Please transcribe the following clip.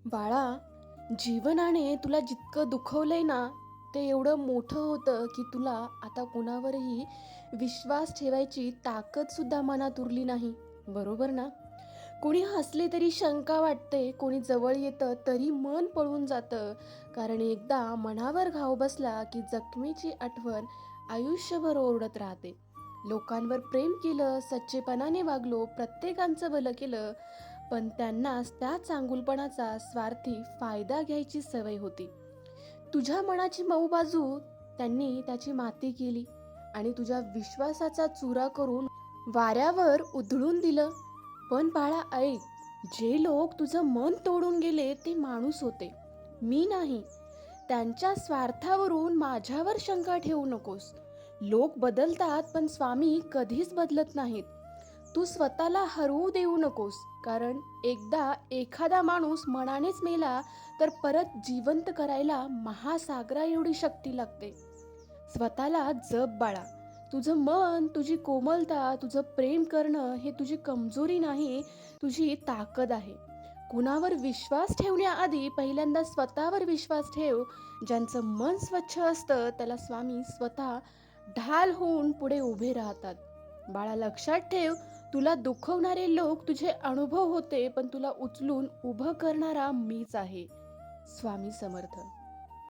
बाळा, जीवनाने तुला जितकं दुखवलंय ना, ते एवढं मोठं होतं की तुला आता कुणावरही विश्वास ठेवायची ताकद सुद्धा मनात उरली नाही. बरोबर ना? कोणी हसले तरी शंका वाटते, कोणी जवळ येतं तरी मन पळून जातं. कारण एकदा मनावर घाव बसला की जखमेची आठवण आयुष्यभर ओरडत राहते. लोकांवर प्रेम केलं, सच्चेपणाने वागलो, प्रत्येकाचं भलं केलं, पण त्यांनाच त्या चांगुलपणाचा स्वार्थी फायदा घ्यायची सवय होती. तुझ्या मनाची मऊ बाजू त्यांनी त्याची माती केली आणि तुझ्या विश्वासाचा चुरा करून वाऱ्यावर उधळून दिलं. पण बाळा ऐक, जे लोक तुझं मन तोडून गेले ते माणूस होते, मी नाही. त्यांच्या स्वार्थावरून माझ्यावर शंका ठेवू नकोस. लोक बदलतात पण स्वामी कधीच बदलत नाहीत. तू स्वतःला हरवू देऊ नकोस, कारण एकदा एखादा माणूस मनानेच मेला तर परत जिवंत करायला महासागरा एवढी शक्ती लागते. स्वतःला जप बाळा. तुझं मन, तुझी कोमलता, तुझं प्रेम करणं हे तुझी कमजोरी नाही, तुझी ताकद आहे. कुणावर विश्वास ठेवण्याआधी पहिल्यांदा स्वतःवर विश्वास ठेव. ज्यांचं मन स्वच्छ असतं त्याला स्वामी स्वतः ढाल होऊन पुढे उभे राहतात. बाळा लक्षात ठेव, तुला दुखवणारे लोक तुझे अनुभव होते, पण तुला उचलून उभं करणारा मीच आहे. स्वामी समर्थ.